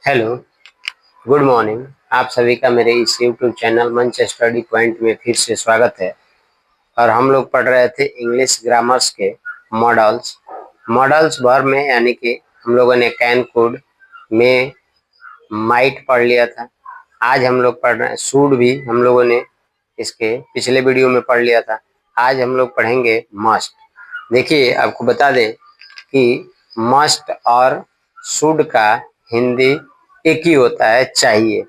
Hello, good morning. आप सभी का मेरे इस यूट्यूब चैनल मंच स्टडी पॉइंट में फिर से स्वागत है। और हम लोग पढ़ रहे थे इंग्लिश ग्रामर्स के मॉडल्स मॉडल्स भर में, यानी कि हम लोगों ने कैन, कुड, में, माइट पढ़ लिया था। आज हम लोग पढ़ रहे हैं शुड भी, हम लोगों ने इसके पिछले वीडियो में पढ़ लिया था। आज हम लोग पढ़ेंगे मस्ट। देखिए, आपको बता दें कि मस्ट और शुड का हिंदी एक ही होता है, चाहिए।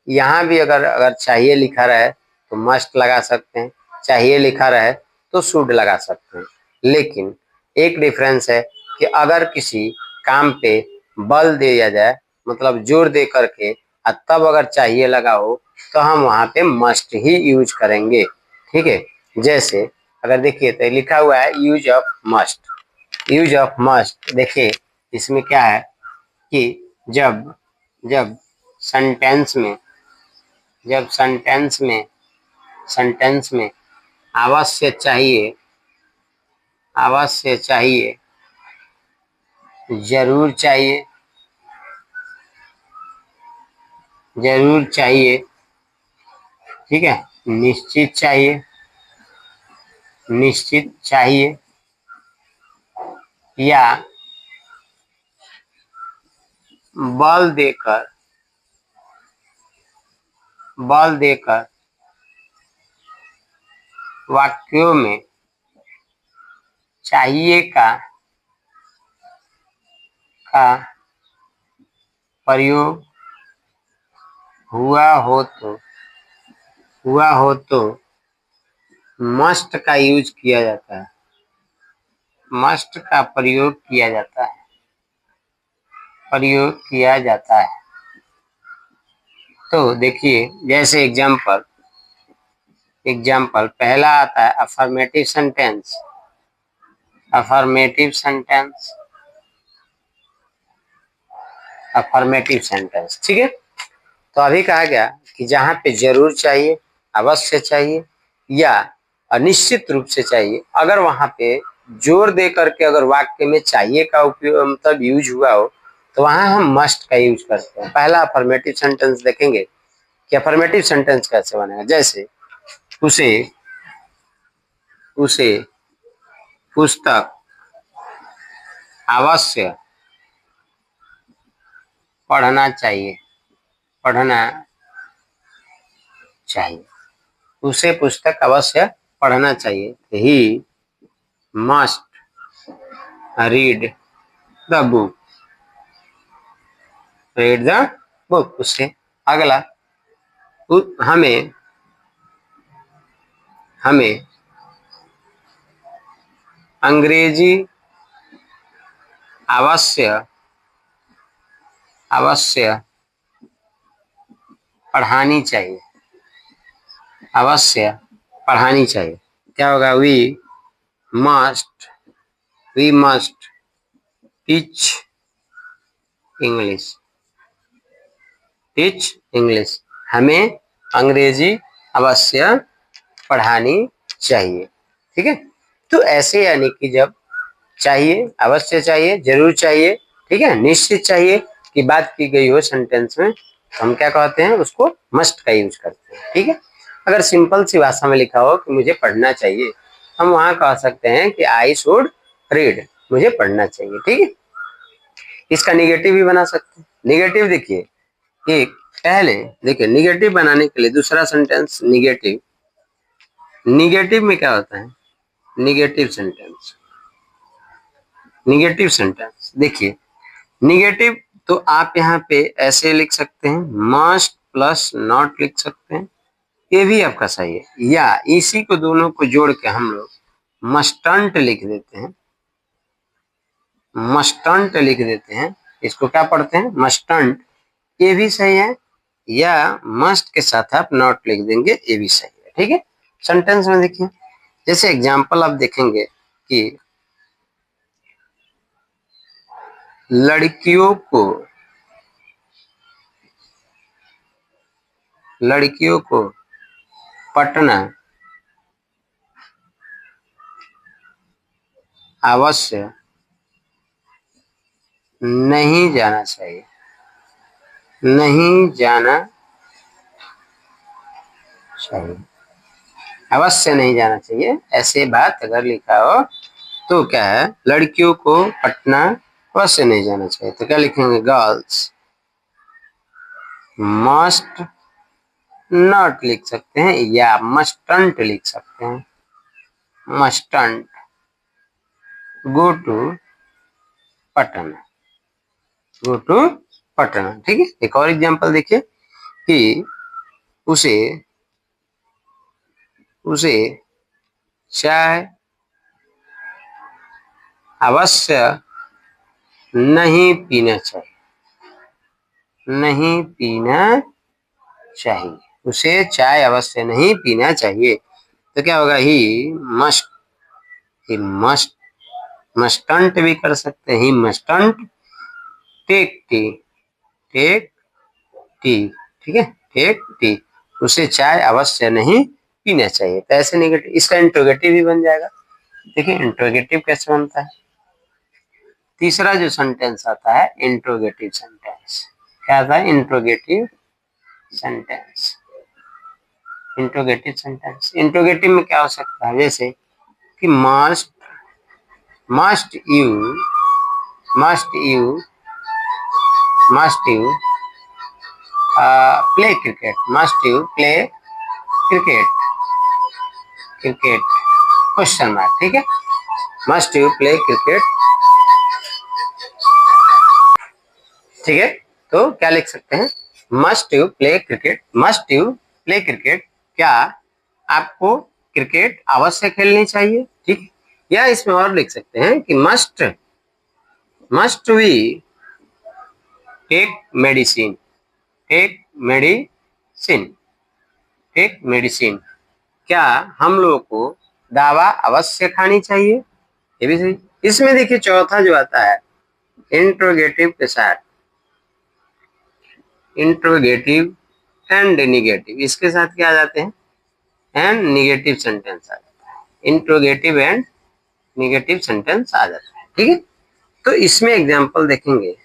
यहाँ भी अगर अगर चाहिए लिखा रहे तो मस्ट लगा सकते हैं, चाहिए लिखा रहे तो शुड लगा सकते हैं। लेकिन एक डिफरेंस है कि अगर किसी काम पे बल दिया जाए, मतलब जोर दे करके, और तब अगर चाहिए लगा हो तो हम वहाँ पे मस्ट ही यूज करेंगे। ठीक है। जैसे अगर देखिए तो लिखा हुआ है use of must. Use of must, देखिए इसमें क्या है कि जब जब सेंटेंस में जब सेंटेंस में अवश्य चाहिए, जरूर चाहिए, जरूर चाहिए, ठीक है, निश्चित चाहिए, निश्चित चाहिए, या बल देकर वाक्यों में चाहिए का प्रयोग हुआ हो तो मस्ट का यूज किया जाता है, मस्ट का प्रयोग किया जाता है। तो देखिए, जैसे एग्जाम्पल पहला आता है अफर्मेटिव सेंटेंस। अफर्मेटिव सेंटेंस, ठीक है। तो अभी कहा गया कि जहाँ पे जरूर चाहिए, अवश्य चाहिए, या अनिश्चित रूप से चाहिए, अगर वहाँ पे जोर दे करके अगर वाक्य में चाहिए का उपयोग मतलब यूज हुआ हो तो वहाँ हम मस्ट का यूज करते हैं। पहला अफर्मेटिव सेंटेंस देखेंगे कि अफर्मेटिव सेंटेंस कैसे बनेगा। जैसे उसे पुस्तक अवश्य पढ़ना चाहिए, उसे पुस्तक अवश्य पढ़ना चाहिए। He must read the book. उससे अगला, हमें अंग्रेजी अवश्य पढ़ानी चाहिए, क्या होगा? Must teach English. हमें अंग्रेजी अवश्य पढ़ानी चाहिए, ठीक है। तो ऐसे यानी कि जब चाहिए, अवश्य चाहिए, जरूर चाहिए, ठीक है, निश्चित चाहिए की बात की गई हो सेंटेंस में, तो हम क्या कहते हैं? उसको मस्ट का यूज करते हैं, ठीक है। अगर सिंपल सी भाषा में लिखा हो कि मुझे पढ़ना चाहिए, हम वहां कह सकते हैं कि आई शुड रीड, मुझे पढ़ना चाहिए, ठीक है। इसका निगेटिव भी बना सकते हैं। निगेटिव देखिए, एक पहले देखिए, निगेटिव बनाने के लिए दूसरा सेंटेंस निगेटिव में क्या होता है? निगेटिव सेंटेंस देखिए, निगेटिव तो आप यहाँ पे ऐसे लिख सकते हैं, मस्ट प्लस नॉट लिख सकते हैं, ये भी आपका सही है। या इसी को दोनों को जोड़ के हम लोग मस्टंट लिख देते हैं, इसको क्या पढ़ते हैं? मस्टंट, ये भी सही है। या मस्ट के साथ आप नॉट लिख देंगे, ये भी सही है, ठीक है। सेंटेंस में देखिए, जैसे एग्जाम्पल आप देखेंगे कि लड़कियों को पटना अवश्य नहीं जाना चाहिए, नहीं जाना चाहिए, अवश्य नहीं जाना चाहिए। ऐसे बात अगर लिखा हो तो क्या है, लड़कियों को पटना अवश्य नहीं जाना चाहिए। तो क्या लिखेंगे, गर्ल्स मस्ट नॉट लिख सकते हैं, या मस्टंट लिख सकते हैं, mustn't go to Patna, go to Patna. ठीक है, एक और एग्जांपल देखिए कि उसे उसे चाय अवश्य नहीं पीना चाहिए, नहीं पीना चाहिए, उसे चाय अवश्य नहीं पीना चाहिए। तो क्या होगा, ही मस्ट, मस्टंट भी कर सकते हैं, ही मस्टंट टेक टी, टेक टी, ठीक है, टेक टी, उसे चाय अवश्य नहीं पीना चाहिए। तो ऐसे नेगेटिव, इसका इंट्रोगेटिव भी बन जाएगा। देखिए इंट्रोगेटिव कैसे बनता है, तीसरा जो सेंटेंस आता है इंट्रोगेटिव सेंटेंस, क्या आता है, interrogative sentence. Interrogative sentence, interrogative में क्या हो सकता है, जैसे कि must you must you must you play cricket, must you play cricket, cricket question mark, ठीक है, मस्ट यू प्ले क्रिकेट, ठीक है। तो क्या लिख सकते हैं, must you play cricket, must you play cricket, क्या आपको क्रिकेट अवश्य खेलनी चाहिए, ठीक। या इसमें और लिख सकते हैं कि must we take medicine, take medicine, take medicine, क्या हम लोगों को दवा अवश्य खानी चाहिए, ये भी सही। इसमें देखिए चौथा जो आता है इंट्रोगेटिव के साथ, इंट्रोगेटिव एंड निगेटिव, इसके साथ क्या आ जाते हैं, एंड निगेटिव सेंटेंस आ जाता है, इंट्रोगेटिव एंड निगेटिव सेंटेंस आ जाता है, ठीक है। तो इसमें एग्जांपल देखेंगे,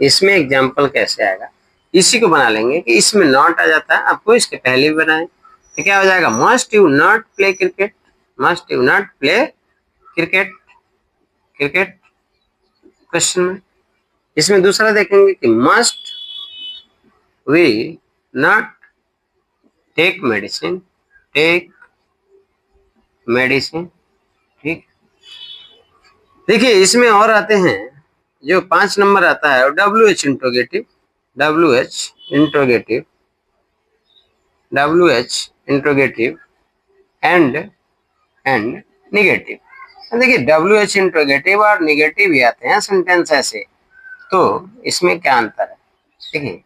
इसमें एग्जांपल कैसे आएगा, इसी को बना लेंगे कि इसमें नॉट आ जाता है, आपको इसके पहले भी बनाए। तो क्या हो जाएगा, must you not play cricket, must you not play cricket, cricket question में। इसमें दूसरा देखेंगे कि must we not take medicine, take medicine, ठीक। देखिए इसमें और आते हैं, जो 5 नंबर आता है W H interrogative, W H interrogative, W H interrogative and negative. देखिए डब्ल्यू एच इंट्रोगेटिव और निगेटिव ही आते हैं सेंटेंस ऐसे, तो इसमें क्या अंतर है, देखिए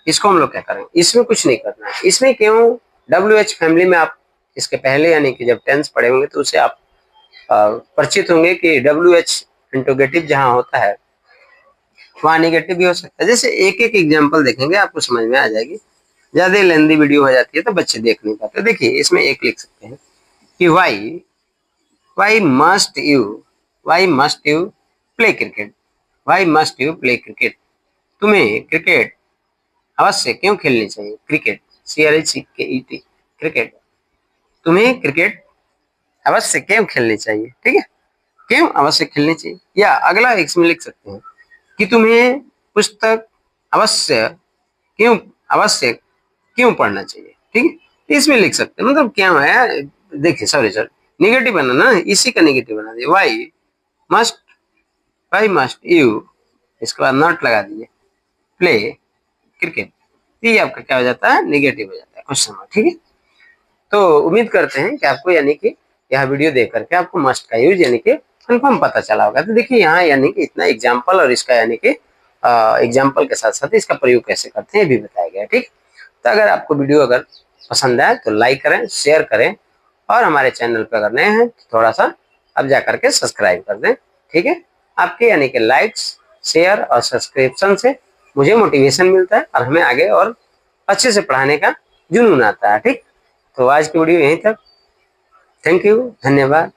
इसको हम लोग क्या करेंगे, इसमें कुछ नहीं करना है। इसमें क्यों, डब्ल्यू एच फैमिली में आप इसके पहले यानी कि जब टेंस पढ़े होंगे तो उसे आप परिचित होंगे कि डब्ल्यू एच इंट्रोगेटिव जहां होता है वहां निगेटिव भी हो सकता है। जैसे एक एक एग्जांपल देखेंगे आपको समझ में आ जाएगी, ज्यादा लेंदी वीडियो हो जाती है तो बच्चे देख नहीं पाते। देखिए इसमें एक लिख सकते हैं कि why must you play cricket, why must you play cricket, तुम्हें क्रिकेट अवश्य क्यों खेलनी चाहिए, क्रिकेट CRICKET, क्रिकेट, तुम्हें क्रिकेट अवश्य क्यों खेलनी चाहिए, ठीक है, क्यों अवश्य खेलनी चाहिए। या अगला इसमें लिख सकते हैं कि तुम्हें पुस्तक अवश्य अवश्य क्यों पढ़ना चाहिए, ठीक है, इसमें लिख सकते हैं, मतलब क्या है, देखिए सॉरी निगेटिव बनाना, इसी का निगेटिव बना दिए, वाई मस्ट यू, इसके बाद नॉट लगा दिए, प्ले क्रिकेट, ये आपका क्या हो जाता है, निगेटिव हो जाता है क्वेश्चन मार्क, ठीक है। तो उम्मीद करते हैं कि आपको यानी कि यह वीडियो देख करके आपको मस्ट का यूज यानी कि कंफर्म पता चला होगा। तो देखिए यहाँ यानी कि इतना एग्जाम्पल और इसका यानी कि एग्जाम्पल के साथ साथ इसका प्रयोग कैसे करते हैं ये भी बताया गया, ठीक। तो अगर आपको वीडियो अगर पसंद आए तो लाइक करें, शेयर करें, और हमारे चैनल पर अगर नए हैं तो थोड़ा सा अब जा करके सब्सक्राइब कर दें, ठीक है। आपके यानी कि लाइक्स, शेयर और सब्सक्रिप्शन से मुझे मोटिवेशन मिलता है और हमें आगे और अच्छे से पढ़ाने का जुनून आता है, ठीक। तो आज की वीडियो यहीं तक, थैंक यू, धन्यवाद।